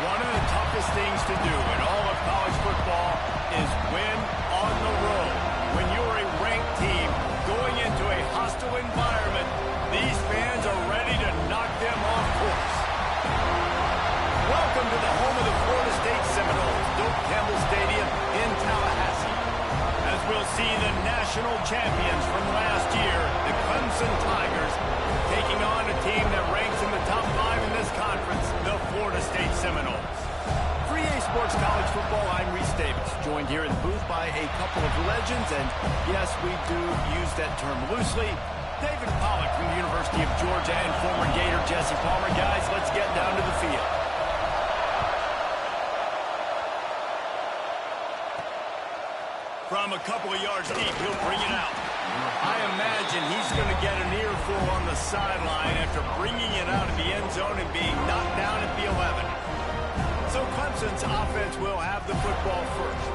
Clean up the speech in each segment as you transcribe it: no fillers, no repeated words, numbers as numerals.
One of the toughest things to do in all of college football is win on the road. When you're a ranked team going into a hostile environment, these fans are ready to knock them off course. Welcome to the home of the Florida State Seminoles, Doak Campbell Stadium in Tallahassee. As we'll see the national champions from last year, the Clemson Tigers, taking on a team that ranks in the top 5 in this conference, the Florida State Seminoles. For EA Sports College Football, I'm Reese Davis, joined here in the booth by a couple of legends, and yes, we do use that term loosely. David Pollack from the University of Georgia and former Gator Jesse Palmer. Guys, let's get down to the field. From a couple of yards deep, he'll bring it out. I imagine he's going to get an earful on the sideline after bringing it out of the end zone and being knocked down at the 11. So Clemson's offense will have the football first.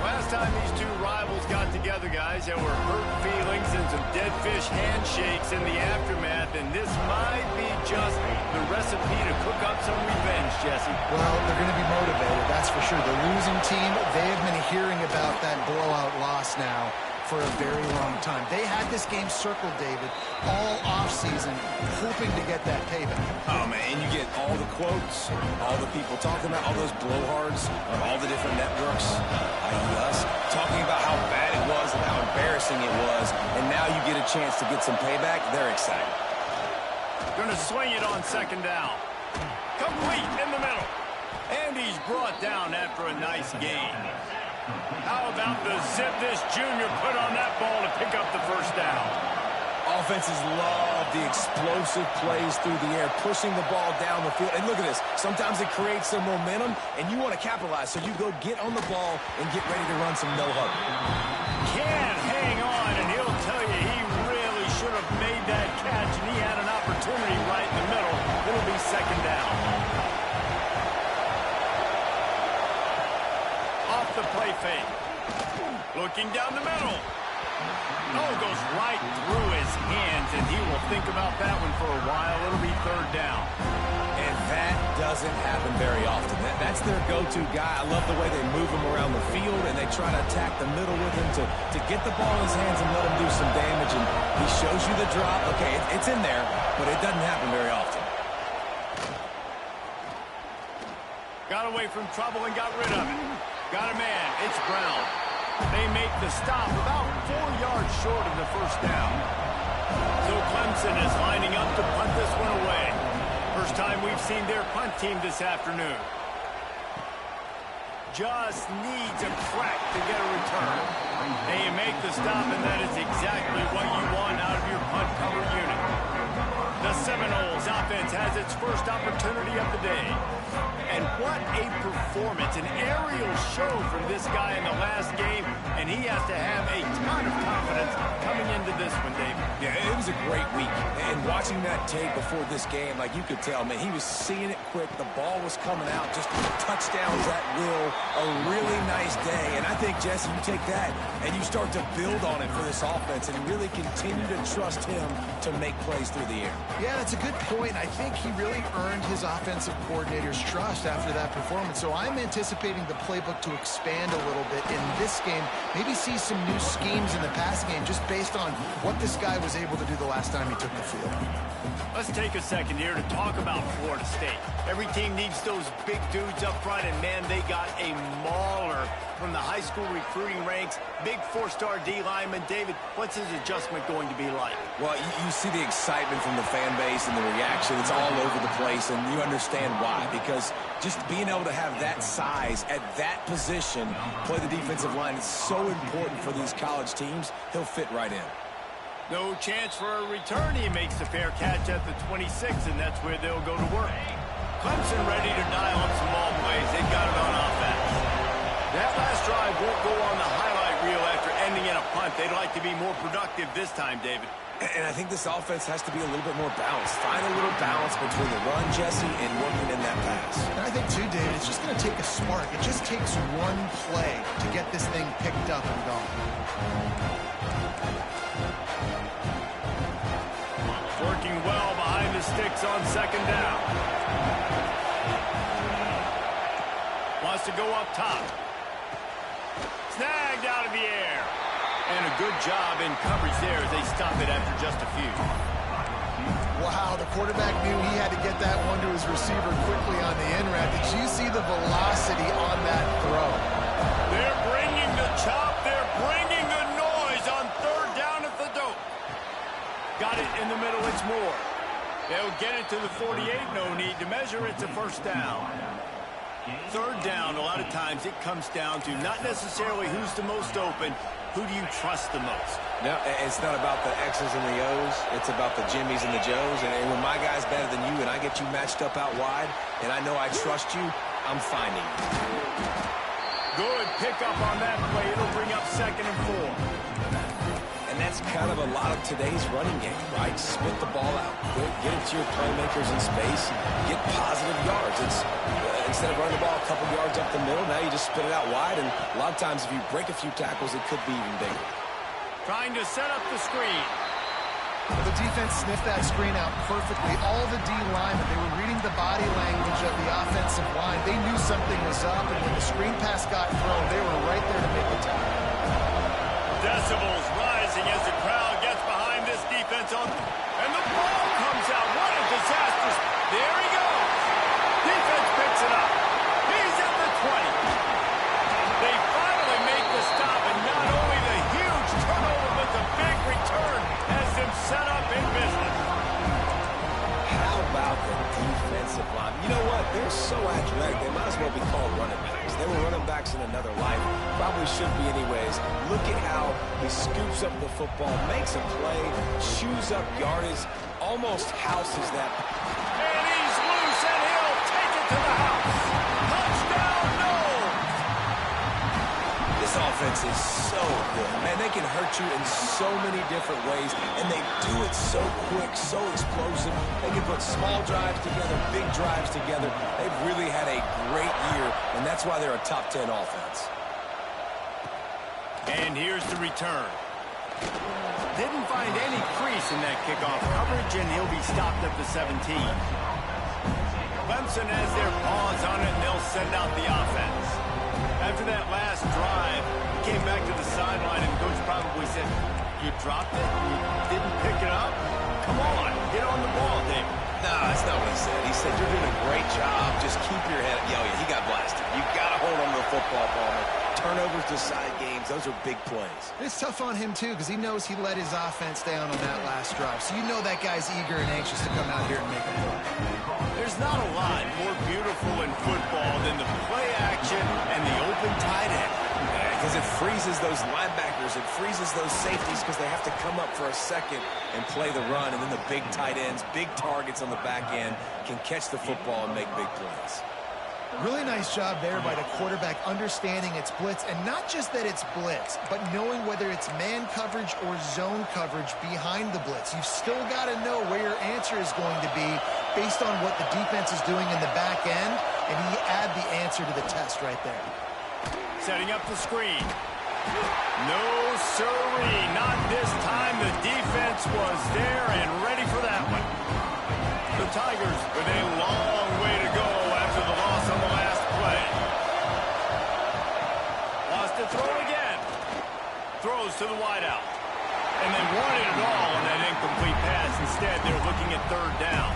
Last time these two rivals got together, guys, there were hurt feelings and some dead fish handshakes in the aftermath, and this might be just the recipe to cook up some revenge, Jesse. Well, they're going to be motivated, that's for sure. The losing team, they have been hearing about that blowout loss now for a very long time. They had this game circled, David, all offseason, hoping to get that payback. Oh, man, and you get all the quotes, all the people talking about all those blowhards on all the different networks, i.e. us, talking about how bad it was and how embarrassing it was, and now you get a chance to get some payback. They're excited. Going to swing it on second down. Complete in the middle. And he's brought down after a nice gain. How about the zip this junior put on that ball to pick up the first down? Offenses love the explosive plays through the air, pushing the ball down the field. And look at this. Sometimes it creates some momentum, and you want to capitalize. So you go get on the ball and get ready to run some no-huddle. Can't hang on, and he'll tell you he really should have made that catch, and he had an opportunity right in the middle. It'll be second down. Off the play fake. Looking down the middle. Oh, goes right through his hands, and he will think about that one for a while. It'll be third down. And that doesn't happen very often. That's their go-to guy. I love the way they move him around the field, and they try to attack the middle with him to get the ball in his hands and let him do some damage. And he shows you the drop. Okay, it's in there, but it doesn't happen very often. Got away from trouble and got rid of it. Got a man. It's Brown. They make the stop about 4 yards short of the first down. So Clemson is lining up to punt this one away. First time we've seen their punt team this afternoon. Just needs a crack to get a return. They make the stop, and that is exactly what you want out of your punt cover unit. The Seminoles offense has its first opportunity of the day. And what a performance, an aerial show from this guy in the last game, and he has to have a ton of confidence coming into this one, David. Yeah, it was a great week. And watching that tape before this game, like you could tell, man, he was seeing it quick. The ball was coming out, just touchdowns at will. A really nice day. And I think, Jesse, you take that and you start to build on it for this offense and really continue to trust him to make plays through the air. Yeah, that's a good point. I think he really earned his offensive coordinator's trust after that performance. So I'm anticipating the playbook to expand a little bit in this game. Maybe see some new schemes in the passing game just based on what this guy was able to do the last time he took the field. Let's take a second here to talk about Florida State. Every team needs those big dudes up front, and man, they got a mauler from the high school recruiting ranks. Big 4-star D lineman. David, what's his adjustment going to be like? Well, you see the excitement from the fan base and the reaction. It's all over the place, and you understand why. Because just being able to have that size at that position, play the defensive line, is so important for these college teams. He'll fit right in. No chance for a return. He makes the fair catch at the 26, and that's where they'll go to work. Clemson ready to dial up some ball plays. They got it on offense. That last drive won't go on the highlight reel after ending in a punt. They'd like to be more productive this time, David. And I think this offense has to be a little bit more balanced. Find a little balance between the run, Jesse, and working in that pass. And I think, too, David, it's just going to take a spark. It just takes one play to get this thing picked up and going. Working well behind the sticks on second down. Wants to go up top. Snagged out of the air. And a good job in coverage there as they stop it after just a few. Wow, the quarterback knew he had to get that one to his receiver quickly on the in route. Did you see the velocity on that throw? They're bringing the chop. They're bringing the noise on third down at the dope. Got it in the middle. It's Moore. They'll get it to the 48. No need to measure. It's a first down. Third down, a lot of times it comes down to not necessarily who's the most open. Who do you trust the most? No, it's not about the X's and the O's. It's about the Jimmies and the Joes. And when my guy's better than you and I get you matched up out wide and I know I trust you, I'm finding you. Good pickup on that play. It'll bring up 2nd and 4. And that's kind of a lot of today's running game, right? Spit the ball out. Get it to your playmakers in space. Get positive yards. It's instead of running the ball a couple yards up the middle, now you just spit it out wide. And a lot of times if you break a few tackles, it could be even bigger. Trying to set up the screen. The defense sniffed that screen out perfectly. All the D linemen, they were reading the body language of the offensive line. They knew something was up, and when the screen pass got thrown, they were right there to make the tackle. Decibels rising as the crowd gets behind this defense and the ball comes out. What a disaster. There he goes. Defense picks it up. He's at the 20. They finally make the stop, and not only the huge turnover, but the big return has them set up in business. How about the defensive line? You know what? They're so athletic, they might as well be called running backs. They were running backs in another life. Probably should be anyways. Look at how he scoops up the football, makes a play, chews up yardage, almost houses that. And he's loose, and he'll take it to the house. Touchdown, no! This offense is so good. Man, they can hurt you in so many different ways, and they do it so quick, so explosive. They can put small drives together, big drives together. They've really had a great year, and that's why they're a top 10 offense. And here's the return. Didn't find any crease in that kickoff coverage, and he'll be stopped at the 17. Clemson has their paws on it, and they'll send out the offense. After that last drive, he came back to the sideline, and Coach probably said, "You dropped it? You didn't pick it up? Come on, get on the ball, David." No, that's not what he said. He said, "You're doing a great job. Just keep your head up." Yo, he got blasted. You got to hold on to the football, Palmer. Turnovers decide games. Those are big plays. It's tough on him, too, because he knows he let his offense down on that last drive. So you know that guy's eager and anxious to come out here and make a play. There's not a lot more beautiful in football than the play action and the open tight end. Because it freezes those linebackers. It freezes those safeties because they have to come up for a second and play the run. And then the big tight ends, big targets on the back end can catch the football and make big plays. Really nice job there by the quarterback understanding it's blitz, and not just that it's blitz, but knowing whether it's man coverage or zone coverage behind the blitz. You've still got to know where your answer is going to be based on what the defense is doing in the back end, and he add the answer to the test right there. Setting up the screen. No siree, not this time. The defense was there and ready for that one. The Tigers with a long way to go after the loss on the last play. Lost to throw again. Throws to the wideout. And they wanted it all on that incomplete pass. Instead, they're looking at third down.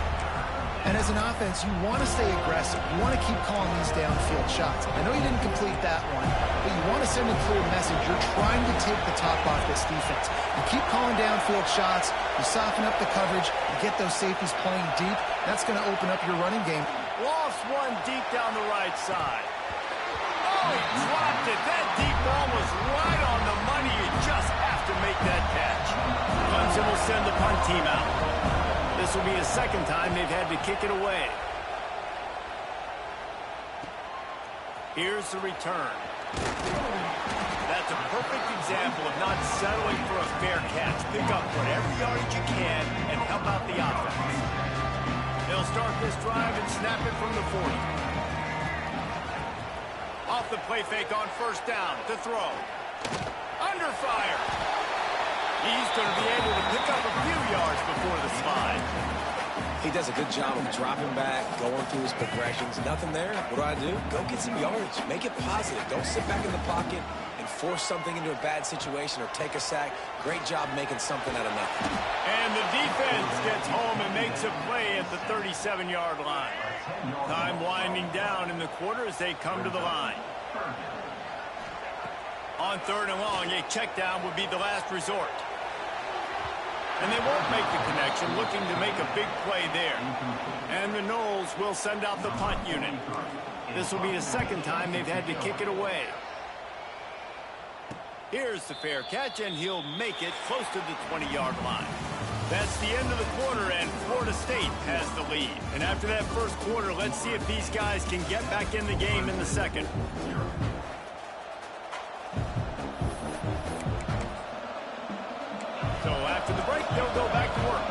And as an offense, you want to stay aggressive. You want to keep calling these downfield shots. I know you didn't complete that one, but you want to send a clear message. You're trying to take the top off this defense. You keep calling downfield shots. You soften up the coverage. You get those safeties playing deep. That's going to open up your running game. Lost one deep down the right side. Oh, he dropped it. That deep ball was right on the money. You just have to make that catch. Clemson will send the punt team out. This will be the second time they've had to kick it away. Here's the return. That's a perfect example of not settling for a fair catch. Pick up whatever yardage you can and help out the offense. They'll start this drive and snap it from the 40. Off the play fake on first down to throw. Under fire. He's going to be able to pick up a few yards before the slide. He does a good job of dropping back, going through his progressions. Nothing there. What do? Go get some yards. Make it positive. Don't sit back in the pocket and force something into a bad situation or take a sack. Great job making something out of nothing. And the defense gets home and makes a play at the 37-yard line. Time winding down in the quarter as they come to the line. On 3rd and long, a check down would be the last resort. And they won't make the connection, looking to make a big play there. And the Noles will send out the punt unit. This will be the second time they've had to kick it away. Here's the fair catch, and he'll make it close to the 20-yard line. That's the end of the quarter, and Florida State has the lead. And after that first quarter, let's see if these guys can get back in the game in the second. So after the break, they'll go back to work.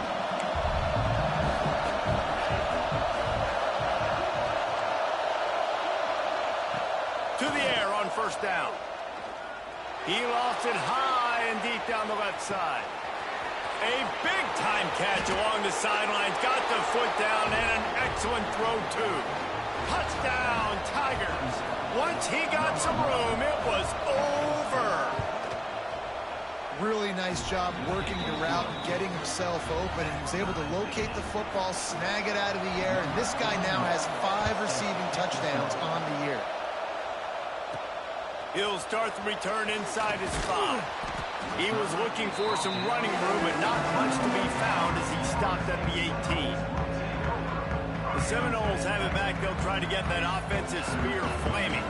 To the air on 1st down. He lost it high and deep down the left side. A big-time catch along the sidelines. Got the foot down and an excellent throw, too. Touchdown, Tigers. Once he got some room, it was over. Really nice job working the route and getting himself open, and he was able to locate the football, snag it out of the air, and this guy now has 5 receiving touchdowns on the year. He'll start the return inside his 5. He was looking for some running room, but not much to be found as he stopped at the 18. The Seminoles have it back. They'll try to get that offensive spear flaming.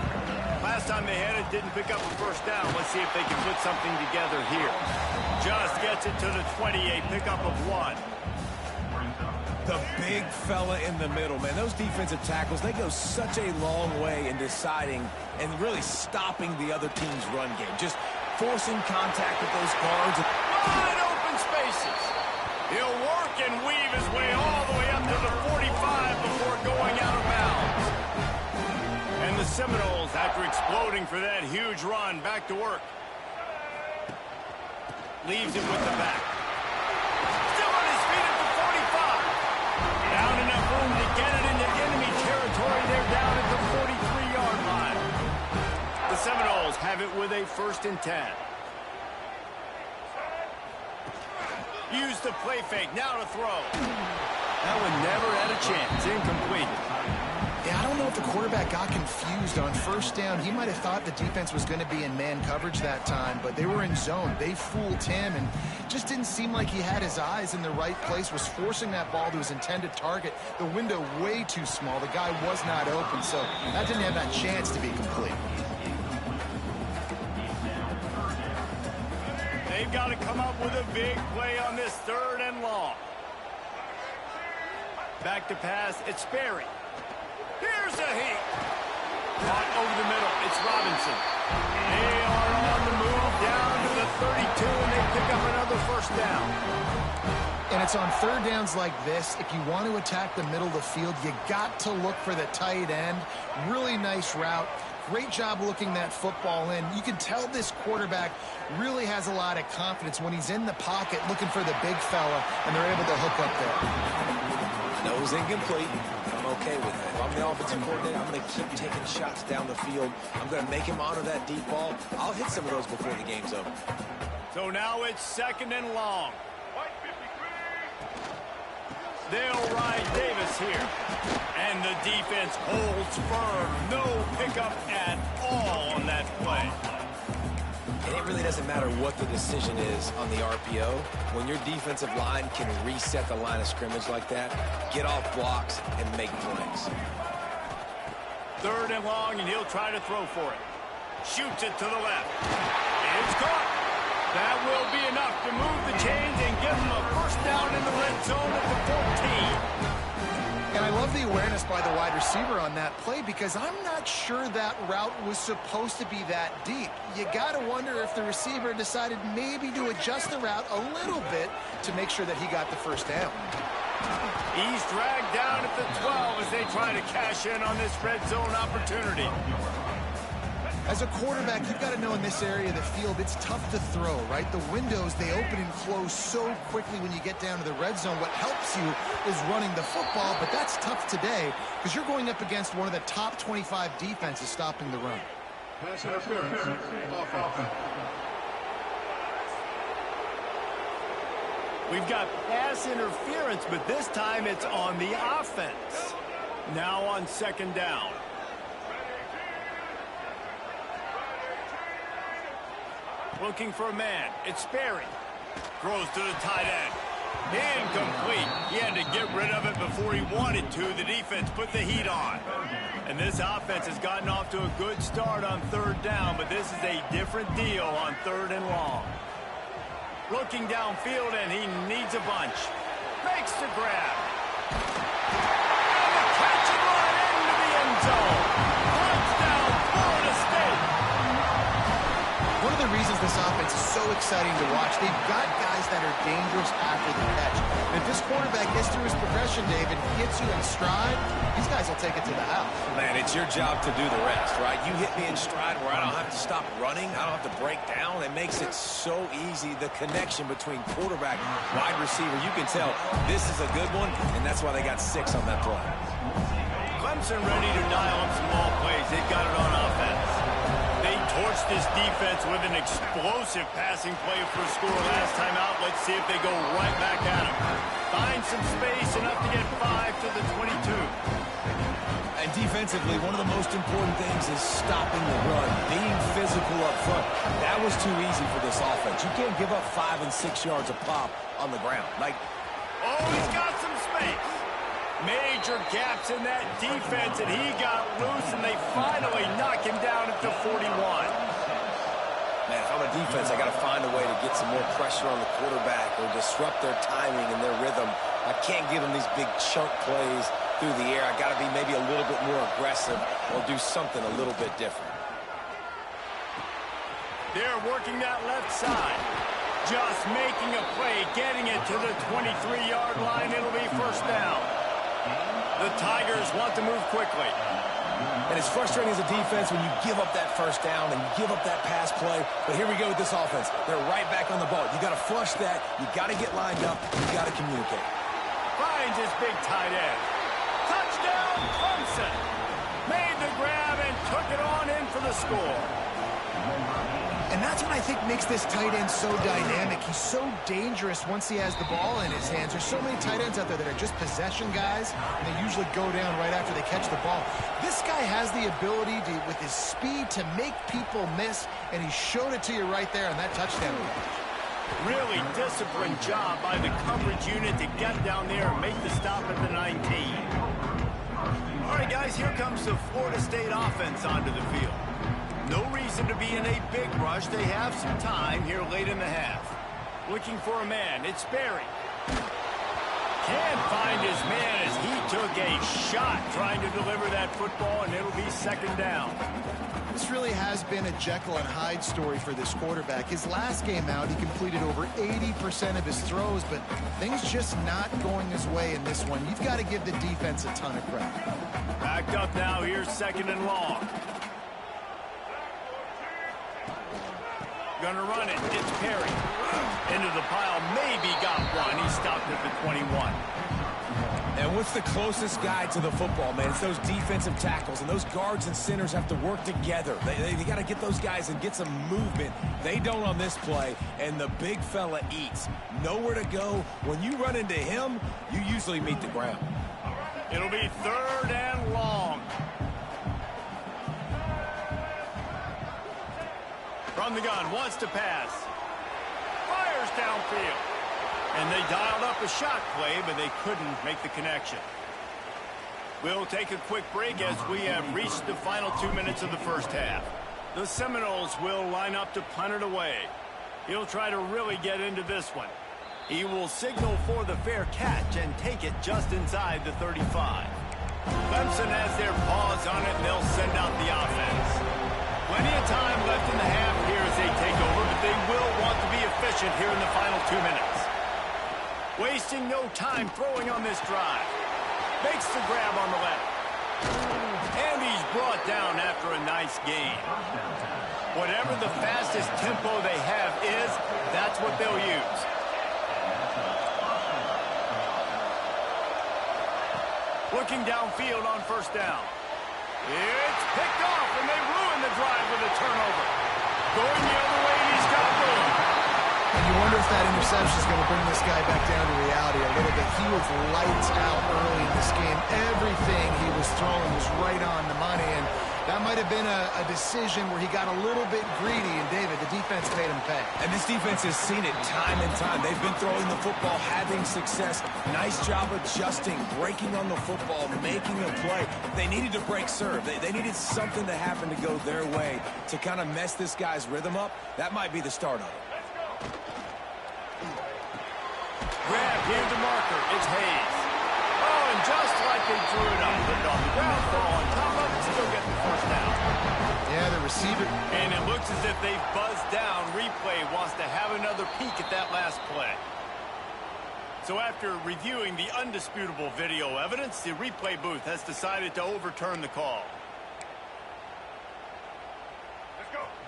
Last time they had it, didn't pick up a 1st down. Let's see if they can put something together here. Just gets it to the 20, a pickup of 1. The big fella in the middle, man. Those defensive tackles, they go such a long way in deciding and really stopping the other team's run game. Just forcing contact with those guards. Wide open spaces. He'll work and weave his way all the way up to the 45 before going out of bounds. And the Seminoles, after exploding for that huge run, back to work. Leaves it with the back. Still on his feet at the 45. Down enough room to get it into enemy territory. They're down at the 43-yard line. The Seminoles have it with a 1st and 10. Use the play fake. Now to throw. That one never had a chance. Incomplete. Yeah, I don't know if the quarterback got confused on 1st down. He might have thought the defense was going to be in man coverage that time, but they were in zone. They fooled him and just didn't seem like he had his eyes in the right place, was forcing that ball to his intended target. The window way too small. The guy was not open, so that didn't have that chance to be complete. They've got to come up with a big play on this 3rd and long. Back to pass. It's Sperry. Here's a heat. Caught over the middle. It's Robinson. They are on the move down to the 32, and they pick up another 1st down. And it's on 3rd downs like this. If you want to attack the middle of the field, you got to look for the tight end. Really nice route. Great job looking that football in. You can tell this quarterback really has a lot of confidence when he's in the pocket looking for the big fella, and they're able to hook up there. No, it was incomplete. I'm okay with it. If I'm the offensive coordinator, I'm going to keep taking shots down the field. I'm going to make him honor that deep ball. I'll hit some of those before the game's over. So now it's 2nd and long. They'll ride Davis here. And the defense holds firm. No pickup at all on that play. And it really doesn't matter what the decision is on the RPO. When your defensive line can reset the line of scrimmage like that, get off blocks and make plays. 3rd and long, and he'll try to throw for it. Shoots it to the left. It's caught. That will be enough to move the chains and give them a 1st down in the red zone at the 14. And I love the awareness by the wide receiver on that play because I'm not sure that route was supposed to be that deep. You got to wonder if the receiver decided maybe to adjust the route a little bit to make sure that he got the 1st down. He's dragged down at the 12 as they try to cash in on this red zone opportunity. As a quarterback, you've got to know in this area of the field, it's tough to throw, right? The windows, they open and close so quickly when you get down to the red zone. What helps you is running the football, but that's tough today because you're going up against one of the top 25 defenses stopping the run. Pass interference. Offense. We've got pass interference, but this time it's on the offense. Now on second down. Looking for a man. It's Sperry. Throws to the tight end. Incomplete. He had to get rid of it before he wanted to. The defense put the heat on. And this offense has gotten off to a good start on third down, but this is a different deal on third and long. Looking downfield, and he needs a bunch. Makes the grab. And the catch and run into the end zone. Touchdown, Florida State. One of the reasons this offense is so exciting to watch, they've got guys that are dangerous after the catch. And if this quarterback gets through his progression, David, gets you in stride, these guys will take it to the house. Man, it's your job to do the rest, right? You hit me in stride where I don't have to stop running. I don't have to break down. It makes it so easy. The connection between quarterback and wide receiver, you can tell this is a good one, and that's why they got 6 on that play. Clemson ready to dial up some ball plays. They've got it on offense. They torched this defense with an explosive passing play for a score last time out. Let's see if they go right back at him. Find some space, enough to get 5 to the 22. And defensively, one of the most important things is stopping the run, being physical up front. That was too easy for this offense. You can't give up 5 and 6 yards a pop on the ground. Oh, he's got some space. Major gaps in that defense, and he got loose, and they finally knock him down at the 41. Man, if I'm a defense, I got to find a way to get some more pressure on the quarterback or disrupt their timing and their rhythm. I can't give them these big chunk plays through the air. I got to be maybe a little bit more aggressive or do something a little bit different. They're working that left side. Just making a play, getting it to the 23-yard line. It'll be first down. The Tigers want to move quickly. And it's frustrating as a defense when you give up that first down and you give up that pass play. But here we go with this offense. They're right back on the ball. You got to flush that. You got to get lined up. You got to communicate. Finds his big tight end. Touchdown, Clemson. Made the grab and took it on in for the score. And that's what I think makes this tight end so dynamic. He's so dangerous once he has the ball in his hands. There's so many tight ends out there that are just possession guys, and they usually go down right after they catch the ball. This guy has the ability to, with his speed, to make people miss, and he showed it to you right there on that touchdown. Really disciplined job by the coverage unit to get down there and make the stop at the 19. All right, guys, here comes the Florida State offense onto the field. No reason to be in a big rush. They have some time here late in the half. Looking for a man. It's Sperry. Can't find his man as he took a shot trying to deliver that football, and it'll be second down. This really has been a Jekyll and Hyde story for this quarterback. His last game out, he completed over 80% of his throws, but things just not going his way in this one. You've got to give the defense a ton of credit. Backed up now. Here's second and long. Gonna run it. It's Perry. Into the pile. Maybe got one. He stopped at the 21. And what's the closest guy to the football, man? It's those defensive tackles, and those guards and centers have to work together. They got to get those guys and get some movement. They don't on this play, and the big fella eats. Nowhere to go. When you run into him, you usually meet the ground. It'll be third and long. From the gun, wants to pass. Fires downfield. And they dialed up a shot play, but they couldn't make the connection. We'll take a quick break as we have reached the final 2 minutes of the first half. The Seminoles will line up to punt it away. He'll try to really get into this one. He will signal for the fair catch and take it just inside the 35. Clemson has their paws on it, and they'll send out the offense. Plenty of time left in the half here as they take over, but they will want to be efficient here in the final 2 minutes. Wasting no time throwing on this drive. Makes the grab on the left. And he's brought down after a nice gain. Whatever the fastest tempo they have is, that's what they'll use. Looking downfield on first down. It's picked off, and they ruin the drive with a turnover. Going the other way, and he's got room. And you wonder if that interception is going to bring this guy back down to reality a little bit. He was lights out early in this game. Everything he was throwing was right on the money, and that might have been a decision where he got a little bit greedy, and David, the defense made him pay. And this defense has seen it time and time. They've been throwing the football, having success. Nice job adjusting, breaking on the football, making a play. They needed to break serve. They needed something to happen to go their way to kind of mess this guy's rhythm up. That might be the start of it. Grab, give the marker. It's Hayes. Oh, and just like they drew it up, put it on the ground, throw on top of it, still get the first down. Yeah, the receiver. And it looks as if they've buzzed down. Replay wants to have another peek at that last play. So after reviewing the undisputable video evidence, the replay booth has decided to overturn the call.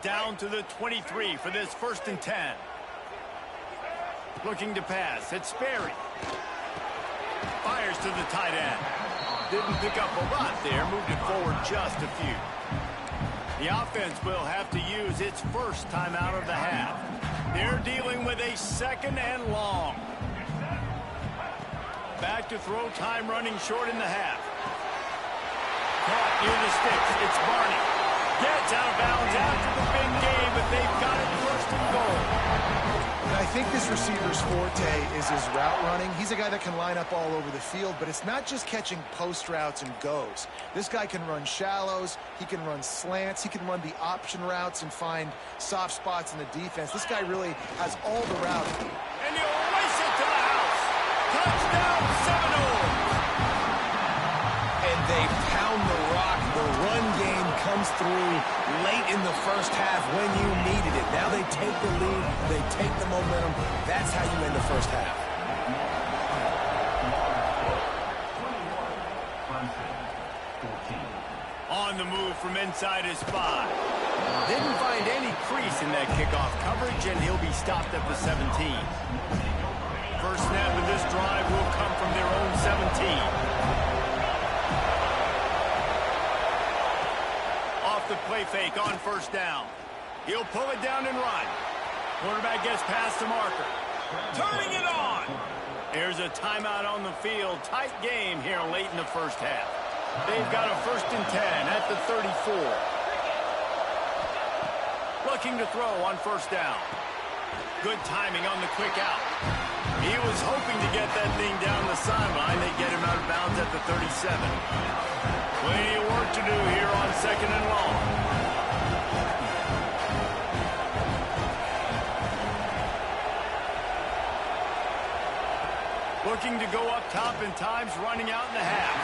Down to the 23 for this 1st and 10. Looking to pass. It's Sperry. Fires to the tight end. Didn't pick up a lot there. Moved it forward just a few. The offense will have to use its first timeout of the half. They're dealing with a 2nd and long. Back to throw, time running short in the half. Caught near the sticks. It's Barney. Gets out of bounds after the big game, but they've got it 1st and goal. And I think this receiver's forte is his route running. He's a guy that can line up all over the field, but it's not just catching post routes and goes. This guy can run shallows, he can run slants, he can run the option routes and find soft spots in the defense. This guy really has all the routes. And he'll race it to the house. Touchdown, Seminoles. And they pound the rock. The run game comes through late in the first half when you needed it. Now they take the lead. They take the momentum. That's how you end the first half. On the move from inside his 5. Didn't find any crease in that kickoff coverage, and he'll be stopped at the 17. First snap of this drive will come from their own 17. The play fake on first down. He'll pull it down and run. Quarterback gets past the marker. Turning it on. There's a timeout on the field. Tight game here late in the first half. They've got a 1st and 10 at the 34. Looking to throw on first down. Good timing on the quick out. He was hoping to get that thing down the sideline. They get him out of bounds at the 37. Plenty of work to do here on 2nd and long. Looking to go up top, and time's running out in the half.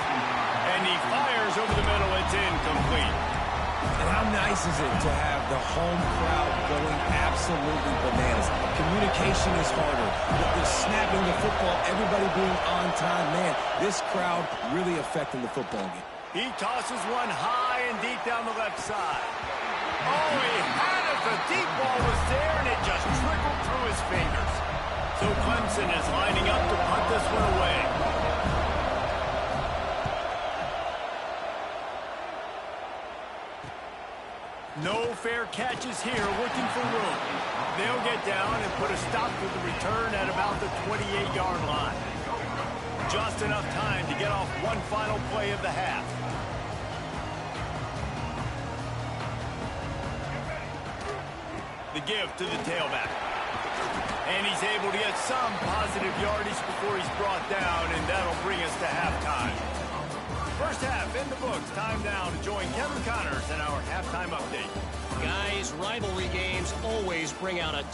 And he fires over the middle. It's incomplete. And how nice is it to have the home crowd going absolutely bananas? Communication is harder. The snapping the football, everybody being on time. Man, this crowd really affecting the football game. He tosses one high and deep down the left side. Oh, he had it. The deep ball was there, and it just trickled through his fingers. So Clemson is lining up to punt this one away. No fair catches here, looking for room. They'll get down and put a stop to the return at about the 28-yard line. Just enough time to get off one final play of the half. The give to the tailback. And he's able to get some positive yardage before he's brought down, and that'll bring us to halftime. First half in the books. Time now to join Kevin Connors in our halftime update. Guys, rivalry games always bring out a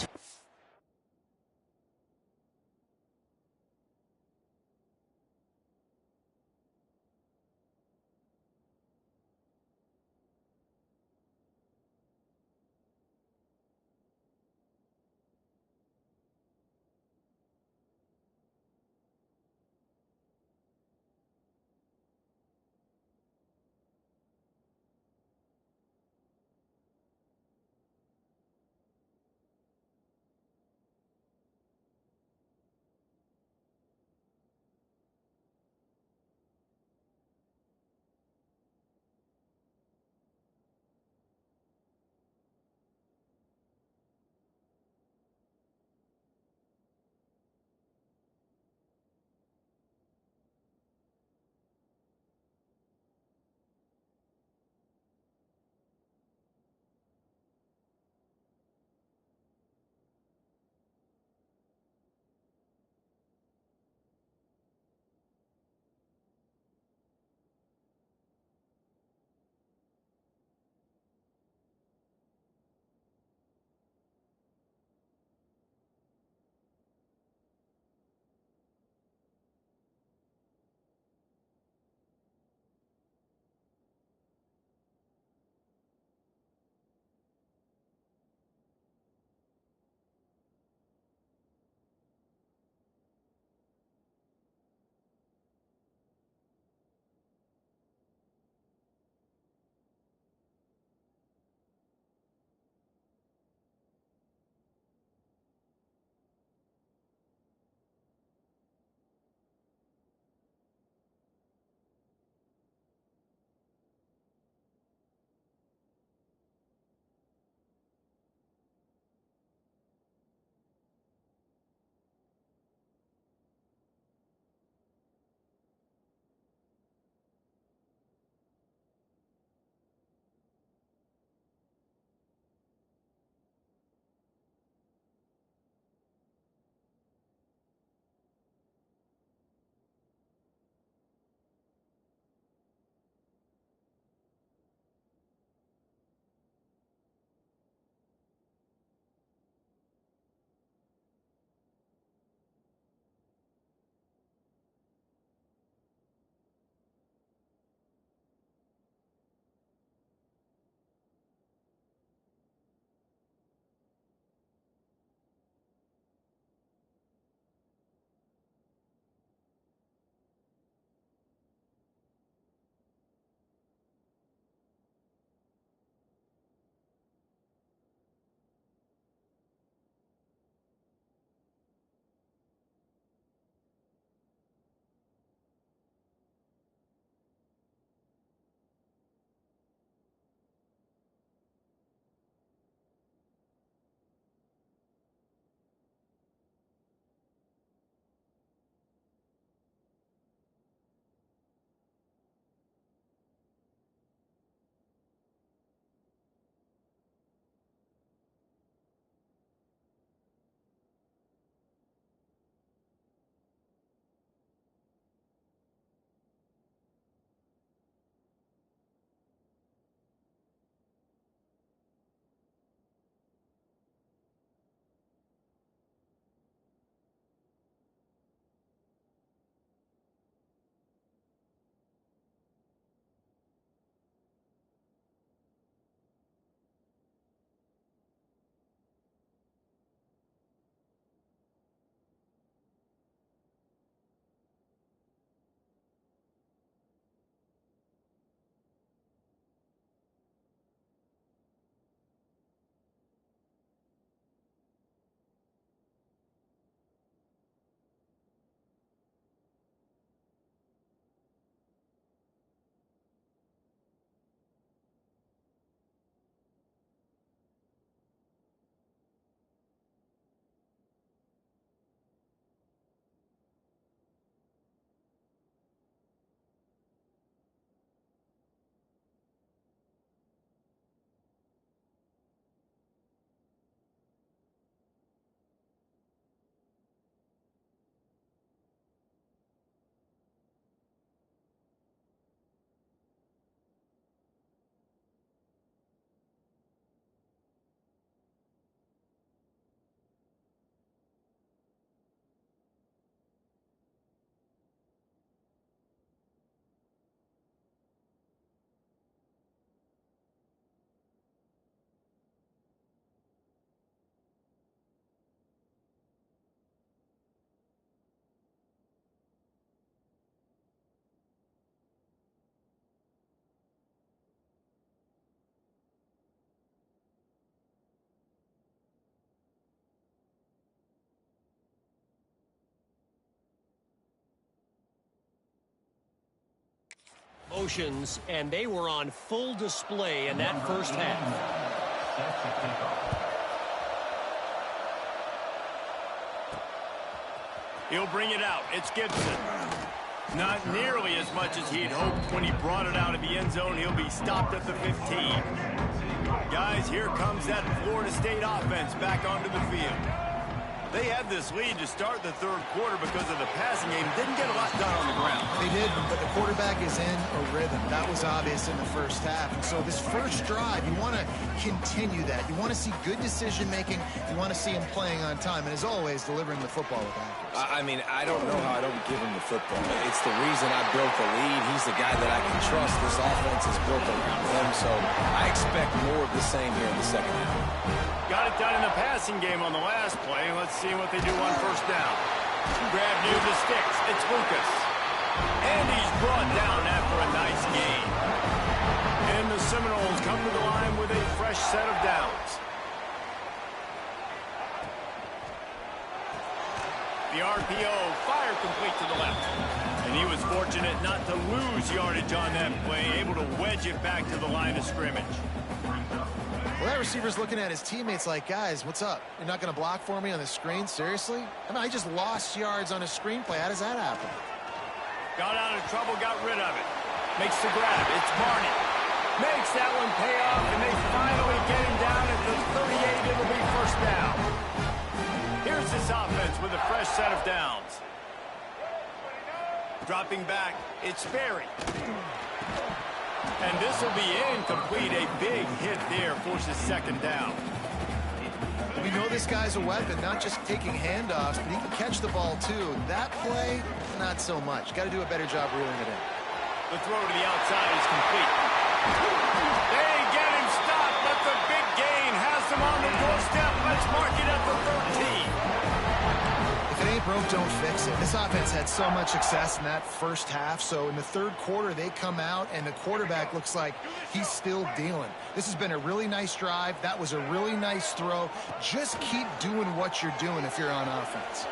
Oceans, and they were on full display in that first half. He'll bring it out. It's Gibson. Not nearly as much as he'd hoped when he brought it out of the end zone. He'll be stopped at the 15. Guys, here comes that Florida State offense back onto the field. They had this lead to start the third quarter because of the passing game. Didn't get a lot done on the ground. They did, but the quarterback is in a rhythm. That was obvious in the first half. And so this first drive, you want to continue that. You want to see good decision-making. You want to see him playing on time. And as always, delivering the football with accuracy. I mean, I don't know how I don't give him the football. It's the reason I built the lead. He's the guy that I can trust. This offense is built around him, so I expect more of the same here in the second half. Got it done in the passing game on the last play. Let's see what they do on first down. Grab near the sticks. It's Lucas. And he's brought down after a nice gain. And the Seminoles come to the line with a fresh set of downs. The RPO, fire complete to the left. And he was fortunate not to lose yardage on that play, able to wedge it back to the line of scrimmage. Well, that receiver's looking at his teammates like, guys, what's up? You're not going to block for me on the screen? Seriously? I mean, I just lost yards on a screenplay. How does that happen? Got out of trouble, got rid of it. Makes the grab. It's Barney. Makes that one pay off, and they finally get him down at the 38. It'll be first down. Here's this offense with a fresh set of downs. Dropping back, it's Sperry. And this will be incomplete. A big hit there forces second down. We know this guy's a weapon, not just taking handoffs, but he can catch the ball too. That play, not so much. Got to do a better job reeling it in. The throw to the outside is complete. They get him stopped, but the big gain has them on the doorstep. Let's mark it at the 13. If it ain't broke, don't fix it. This offense had so much success in that first half, so in the third quarter, they come out, and the quarterback looks like he's still dealing. This has been a really nice drive. That was a really nice throw. Just keep doing what you're doing if you're on offense.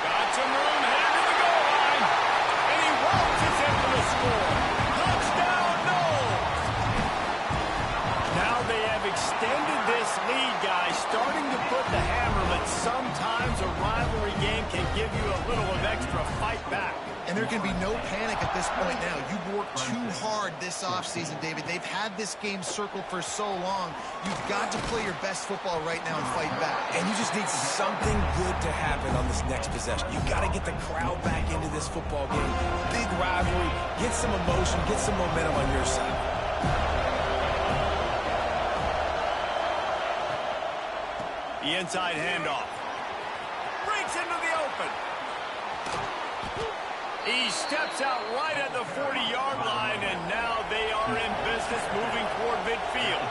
Got some room, headed to the goal line, and he waltzes in for the score. Touchdown, Knowles! Now they have extended this lead, guys, starting to put the hammer that sometimes a rivalry game can give you a little of extra fight back. And there can be no panic at this point now. You've worked too hard this offseason, David. They've had this game circled for so long. You've got to play your best football right now and fight back. And you just need something good to happen on this next possession. You've got to get the crowd back into this football game. Big rivalry. Get some emotion. Get some momentum on your side. The inside handoff. Breaks into the open. He steps out right at the 40-yard line, and now they are in business moving toward midfield.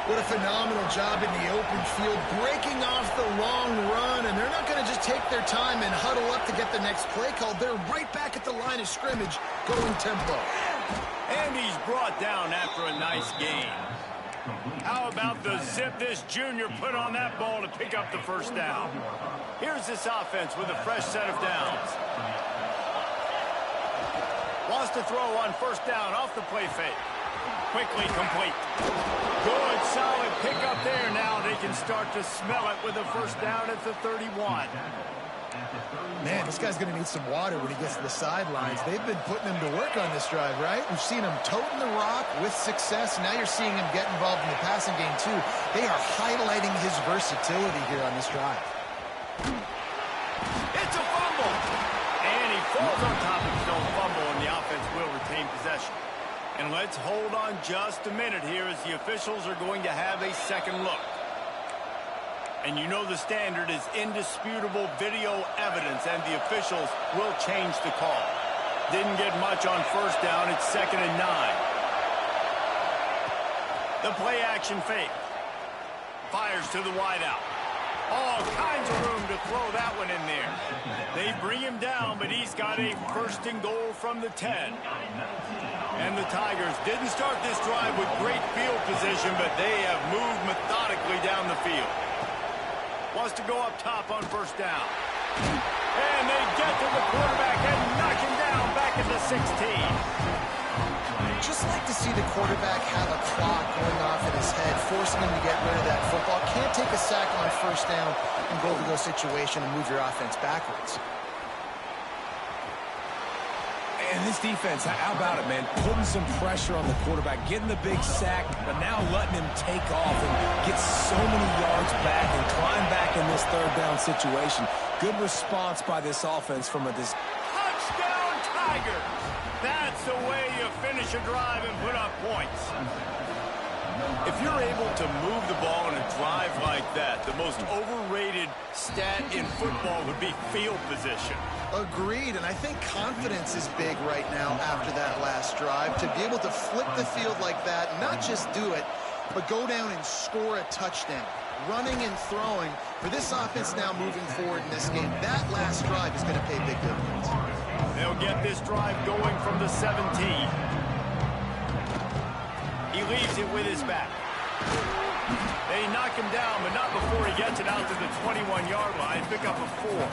What a phenomenal job in the open field, breaking off the long run, and they're not going to just take their time and huddle up to get the next play called. They're right back at the line of scrimmage, going tempo. And he's brought down after a nice gain. How about the zip this junior put on that ball to pick up the first down? Here's this offense with a fresh set of downs. Wants to throw on first down off the play fake. Quickly complete. Good, solid pickup there. Now they can start to smell it with a first down at the 31. Man, this guy's going to need some water when he gets to the sidelines. They've been putting him to work on this drive, right? We've seen him toting the rock with success. Now you're seeing him get involved in the passing game, too. They are highlighting his versatility here on this drive. It's a fumble. And he falls on top of his own fumble, and the offense will retain possession. And let's hold on just a minute here as the officials are going to have a second look. And you know the standard is indisputable video evidence, and the officials will change the call. Didn't get much on first down. It's 2nd and 9. The play action fake. Fires to the wideout. All kinds of room to throw that one in there. They bring him down, but he's got a 1st and goal from the 10. And the Tigers didn't start this drive with great field position, but they have moved methodically down the field. Wants to go up top on first down. And they get to the quarterback and knock second to 16. Just like to see the quarterback have a clock going off in his head, forcing him to get rid of that football. Can't take a sack on first down and goal-to-go situation and move your offense backwards. And this defense, how about it, man? Putting some pressure on the quarterback, getting the big sack, but now letting him take off and get so many yards back and climb back in this third down situation. Good response by this offense from this. Touchdown, Tigers! That's the way you finish a drive and put up points. If you're able to move the ball in a drive like that, the most overrated stat in football would be field position. Agreed, and I think confidence is big right now after that last drive. To be able to flip the field like that, not just do it, but go down and score a touchdown. Running and throwing, for this offense now moving forward in this game, that last drive is going to pay big dividends. They'll get this drive going from the 17. He leaves it with his back. They knock him down, but not before he gets it out to the 21-yard line. Pick up a 4.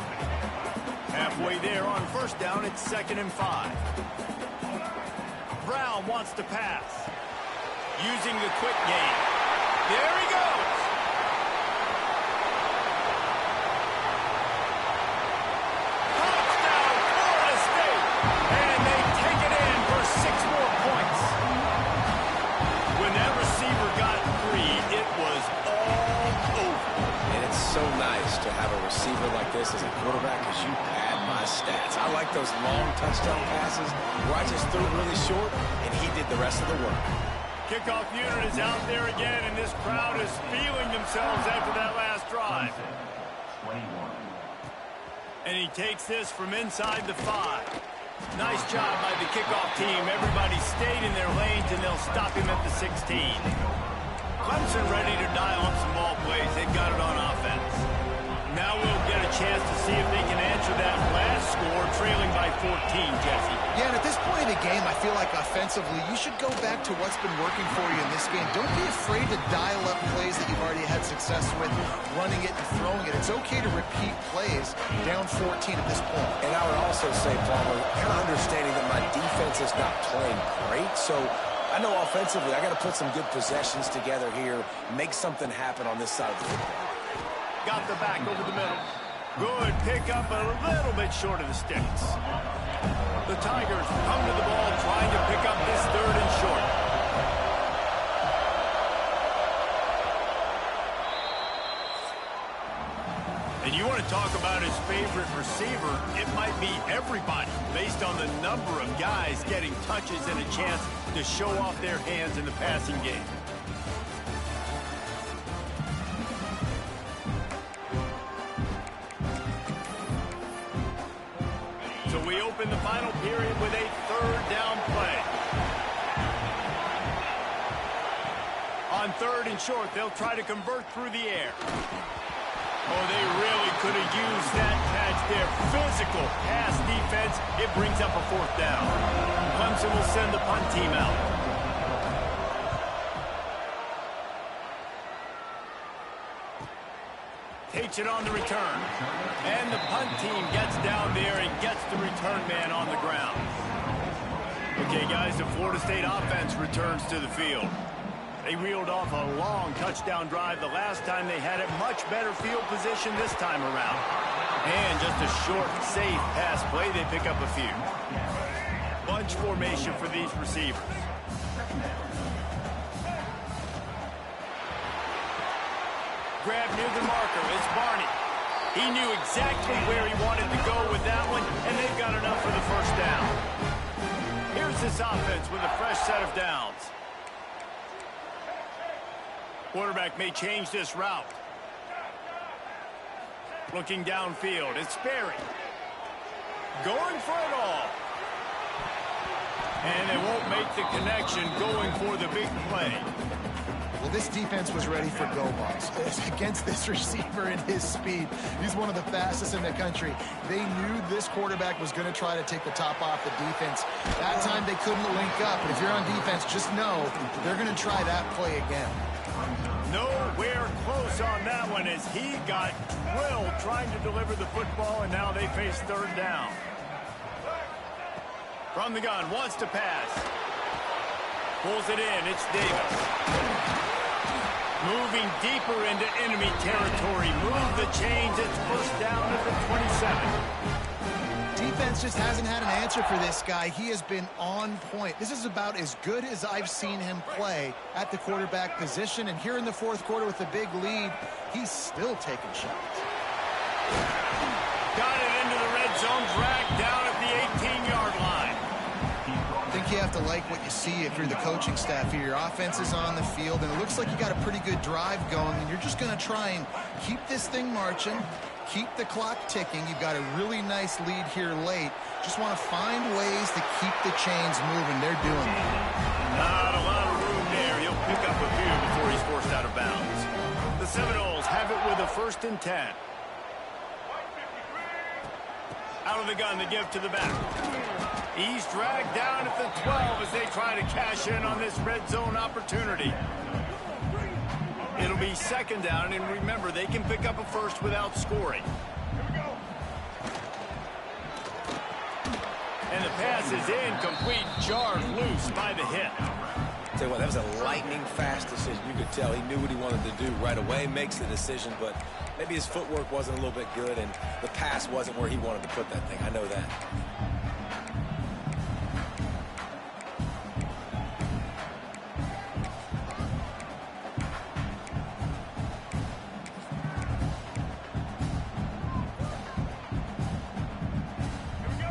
Halfway there on first down, it's 2nd and 5. Brown wants to pass. Using the quick game. There he goes. Touchdown, Florida State. And they take it in for 6 more points. When that receiver got free, it was all over. And it's so nice to have a receiver like this as a quarterback because you pad my stats. I like those long touchdown passes where I just threw it really short and he did the rest of the work. Kickoff unit is out there again, and this crowd is feeling themselves after that last drive. And he takes this from inside the 5. Nice job by the kickoff team. Everybody stayed in their lanes, and they'll stop him at the 16. Clemson ready to dial up some ball plays. They've got it on offense. Now we'll get a chance to see if they can answer that last score, trailing by 14, Jesse. Yeah, and at this point in the game, I feel like offensively, you should go back to what's been working for you in this game. Don't be afraid to dial up plays that you've already had success with, running it and throwing it. It's okay to repeat plays down 14 at this point. And I would also say, Palmer, kind of understanding that my defense is not playing great, so I know offensively I got to put some good possessions together here, make something happen on this side of the football. Got the back over the middle. Good pickup, a little bit short of the sticks. The Tigers come to the ball trying to pick up this 3rd and short. And you want to talk about his favorite receiver, it might be everybody based on the number of guys getting touches and a chance to show off their hands in the passing game. So we open the final period with a 3rd down play. On 3rd and short, they'll try to convert through the air. Oh, they really could have used that catch there. Physical pass defense. It brings up a 4th down. Clemson will send the punt team out. Takes it on the return. And the punt team gets down there and gets the return man on the ground. Okay, guys, the Florida State offense returns to the field. They reeled off a long touchdown drive the last time they had it. Much better field position this time around. And just a short, safe pass play. They pick up a few. Bunch formation for these receivers. Grab near the marker. It's Barney. He knew exactly where he wanted to go with that one, and they've got enough for the 1st down. Here's this offense with a fresh set of downs. Quarterback may change this route. Looking downfield. It's Sperry. Going for it all. And they won't make the connection going for the big play. Well, this defense was ready for go balls against this receiver and his speed. He's one of the fastest in the country. They knew this quarterback was going to try to take the top off the defense. That time they couldn't link up. But if you're on defense, just know they're going to try that play again. Nowhere close on that one as he got drilled trying to deliver the football, and now they face 3rd down. From the gun, wants to pass. Pulls it in, it's Davis. Moving deeper into enemy territory. Move the chains, it's first down at the 27. Defense just hasn't had an answer for this guy. He has been on point. This is about as good as I've seen him play at the quarterback position. And here in the fourth quarter with a big lead, he's still taking shots. Got it into the red zone, dragged down at the 18-yard line. I think you have to like what you see if you're the coaching staff here. Your offense is on the field, and it looks like you got a pretty good drive going, and you're just going to try and keep this thing marching, keep the clock ticking. You've got a really nice lead here late. Just want to find ways to keep the chains moving. They're doing that. Not a lot of room there. He'll pick up a few before he's forced out of bounds. The Seminoles have it with a 1st and 10. Out of the gun, they give to the back. He's dragged down at the 12 as they try to cash in on this red zone opportunity. It'll be 2nd down, and remember, they can pick up a first without scoring. And the pass is incomplete, jarred loose by the hit. Tell you what, that was a lightning-fast decision. You could tell he knew what he wanted to do right away, makes the decision, but maybe his footwork wasn't a little bit good, and the pass wasn't where he wanted to put that thing. I know that.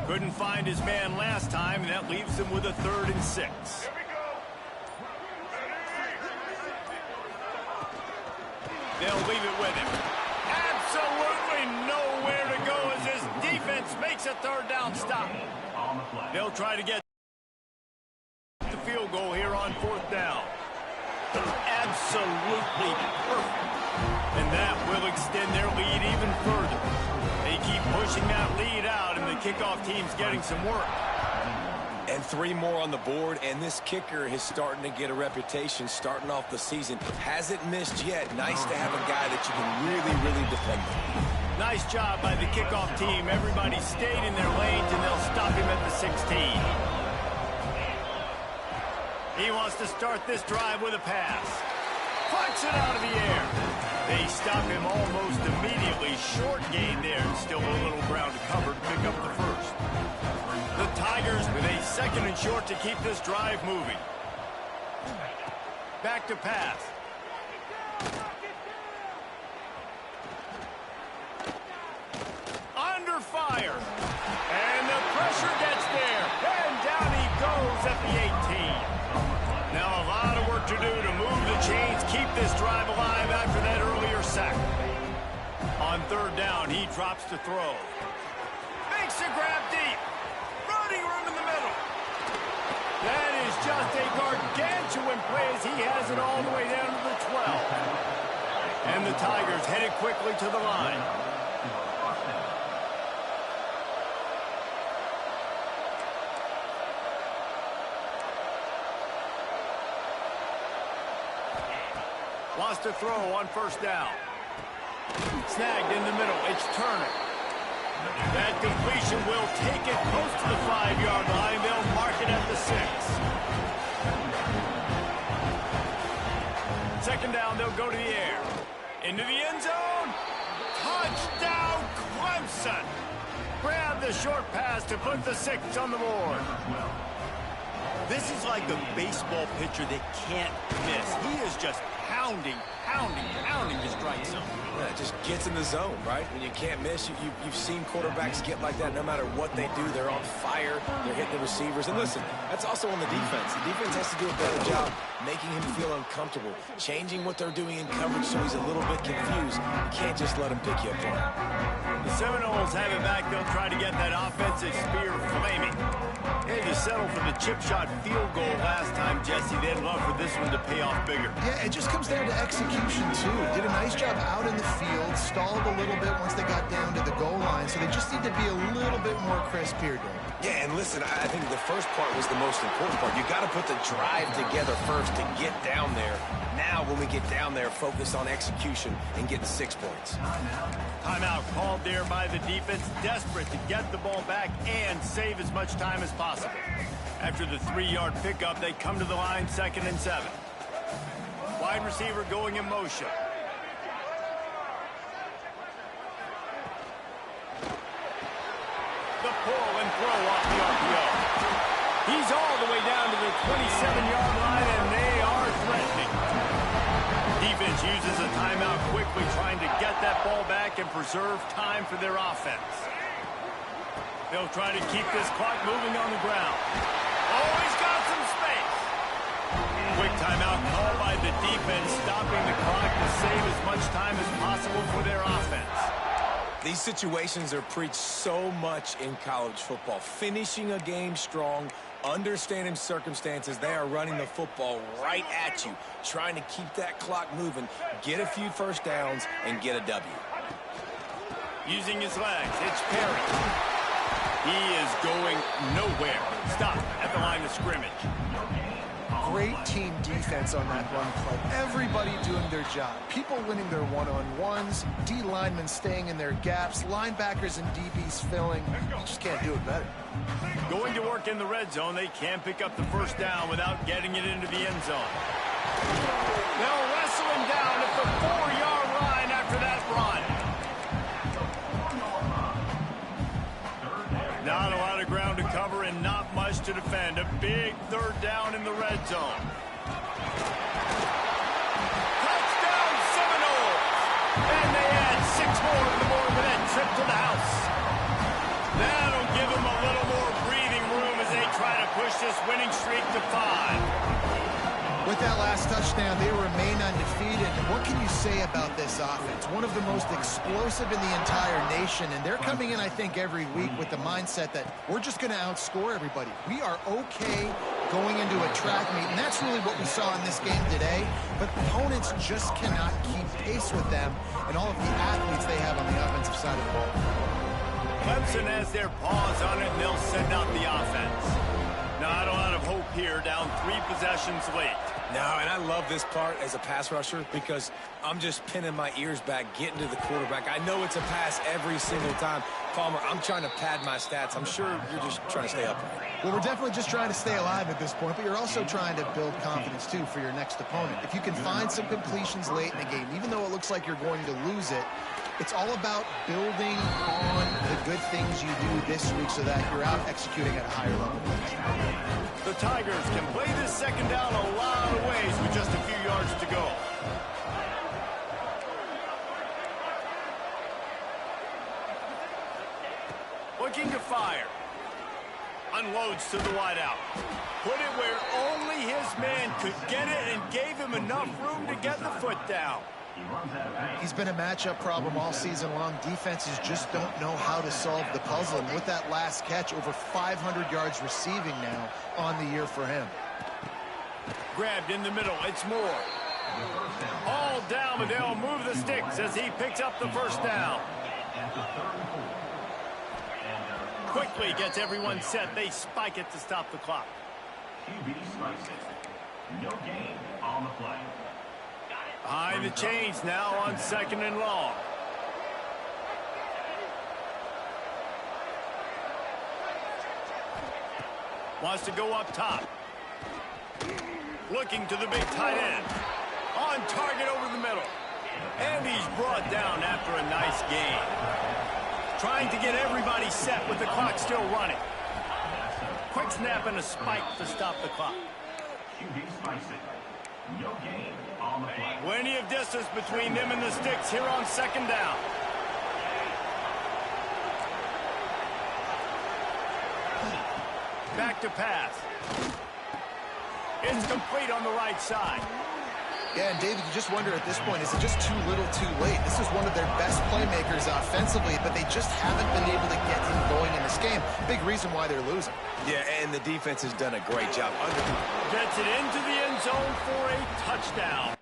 Couldn't find his man last time, and that leaves him with a 3rd and 6. They'll leave it with him. Absolutely nowhere to go as his defense makes a 3rd down stop. They'll try to get the field goal here on 4th down. Absolutely perfect. And that will extend their lead even further. They keep pushing that lead out, and the kickoff team's getting some work. And 3 more on the board, and this kicker is starting to get a reputation starting off the season. Hasn't missed yet. Nice to have a guy that you can really, really depend on. Nice job by the kickoff team. Everybody stayed in their lanes, and they'll stop him at the 16. He wants to start this drive with a pass. Flicks it out of the air. They stop him almost immediately. Short gain there. Still a little ground to cover to pick up the first. The Tigers with a 2nd and short to keep this drive moving. Back to pass. Under fire. And the pressure gets there. And down he goes at the 18. Now a lot of work to do to move the chains, keep this drive alive after that earlier sack. On 3rd down, he drops to throw. Makes a grab deep. Running room in the middle. That is just a gargantuan play as he has it all the way down to the 12. And the Tigers headed quickly to the line. Wants to throw on 1st down. Snagged in the middle. It's Turner. That completion will take it close to the 5-yard line. They'll mark it at the 6. 2nd down, they'll go to the air. Into the end zone. Touchdown, Clemson. Grab the short pass to put the 6 on the board. This is like a baseball pitcher that can't miss. He is just pounding the strike zone. Yeah, it just gets in the zone, right? When you can't miss, you've seen quarterbacks get like that no matter what they do. They're on fire. They're hitting the receivers. And listen, that's also on the defense. The defense has to do a better job making him feel uncomfortable, changing what they're doing in coverage so he's a little bit confused. You can't just let him pick you apart. The Seminoles have it back. They'll try to get that offensive spear flaming. They had to settle for the chip shot field goal last time, Jesse. They'd love for this one to pay off bigger. Yeah, it just comes down to execution, too. Did a nice job out in the field, stalled a little bit once they got down to the goal line, so they just need to be a little bit more crisp here, Dave. Yeah, and listen, I think the first part was the most important part. You got to put the drive together first to get down there. Now, when we get down there, focus on execution and getting 6 points. Timeout called there by the defense, desperate to get the ball back and save as much time as possible. After the 3-yard pickup, they come to the line, 2nd and 7. Wide receiver going in motion. The pull and throw off the RPO. He's all the way down to the 27-yard line, and they are threatening. Defense uses a timeout quickly, trying to get that ball back and preserve time for their offense. They'll try to keep this clock moving on the ground. Oh, he's got some space. Quick timeout called by the defense, stopping the clock to save as much time as possible for their offense. These situations are preached so much in college football. Finishing a game strong, understanding circumstances. They are running the football right at you, trying to keep that clock moving, get a few first downs, and get a W. Using his legs, it's Perry. He is going nowhere. Stop at the line of scrimmage. Great team defense on that run play. Everybody doing their job. People winning their one-on-ones, D linemen staying in their gaps, linebackers and DBs filling. You just can't do it better. Going to work in the red zone, they can't pick up the first down without getting it into the end zone. They'll wrestle him down at the 4-yard line after that run. Not a lot of ground to cover and not much to defend. A big 3rd down in the red zone. Touchdown Seminoles! And they add 6 more to the board with that trip to the house. That'll give them a little more breathing room as they try to push this winning streak to 5. With that last touchdown, they remain undefeated. And what can you say about this offense? One of the most explosive in the entire nation. And they're coming in, I think, every week with the mindset that we're just going to outscore everybody. We are okay going into a track meet. And that's really what we saw in this game today. But opponents just cannot keep pace with them and all of the athletes they have on the offensive side of the ball. Clemson has their paws on it, and they'll send out the offense. Not a lot of hope here, down 3 possessions late. No, and I love this part as a pass rusher because I'm just pinning my ears back, getting to the quarterback. I know it's a pass every single time. Palmer, I'm trying to pad my stats. I'm sure you're just trying to stay up. Well, we're definitely just trying to stay alive at this point, but you're also trying to build confidence, too, for your next opponent. If you can find some completions late in the game, even though it looks like you're going to lose it, it's all about building on the good things you do this week so that you're out executing at a higher level. The Tigers can play this 2nd down a lot of ways with just a few yards to go. Looking to fire. Unloads to the wideout. Put it where only his man could get it and gave him enough room to get the foot down. He's been a matchup problem all season long. Defenses just don't know how to solve the puzzle. And with that last catch, over 500 yards receiving now on the year for him. Grabbed in the middle. It's Moore. All down, but they'll move the sticks as he picks up the first down. Quickly gets everyone set. They spike it to stop the clock. No gain on the play. Behind the chains now on 2nd and long. Wants to go up top. Looking to the big tight end. On target over the middle. And he's brought down after a nice gain. Trying to get everybody set with the clock still running. Quick snap and a spike to stop the clock. No gain on the play. Plenty of distance between them and the sticks here on 2nd down. Back to pass. It's complete on the right side. Yeah, and David, you just wonder at this point, is it just too little too late? This is one of their best playmakers offensively, but they just haven't been able to get him going in this game. Big reason why they're losing. Yeah, and the defense has done a great job. Gets it into the end zone for a touchdown.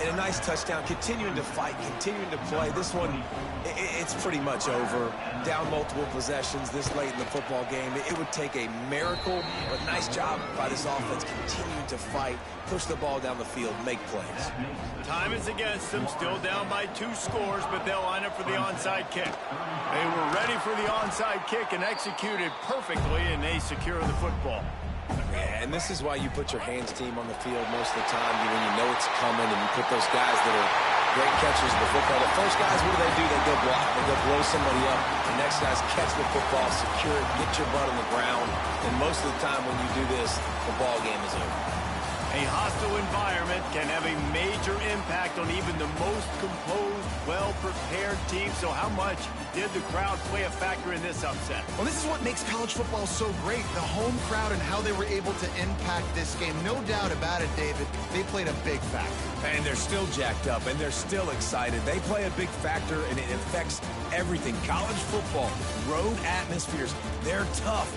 and a nice touchdown, continuing to fight, continuing to play. This one, it's pretty much over. Down multiple possessions this late in the football game. It would take a miracle, but nice job by this offense continuing to fight, push the ball down the field, make plays. Time is against them, still down by 2 scores, but they'll line up for the onside kick. They were ready for the onside kick and executed perfectly, and they secure the football. Yeah, and this is why you put your hands team on the field most of the time when you know it's coming, and you put those guys that are great catchers of the football. The first guys, what do? They go block. They go blow somebody up. The next guys catch the football, secure it, get your butt on the ground. And most of the time when you do this, the ball game is over. A hostile environment can have a major impact on even the most composed, well-prepared team. So how much did the crowd play a factor in this upset? Well, this is what makes college football so great, the home crowd and how they were able to impact this game. No doubt about it, David. They played a big factor. And they're still jacked up, and they're still excited. They play a big factor, and it affects everything. College football, road atmospheres, they're tough.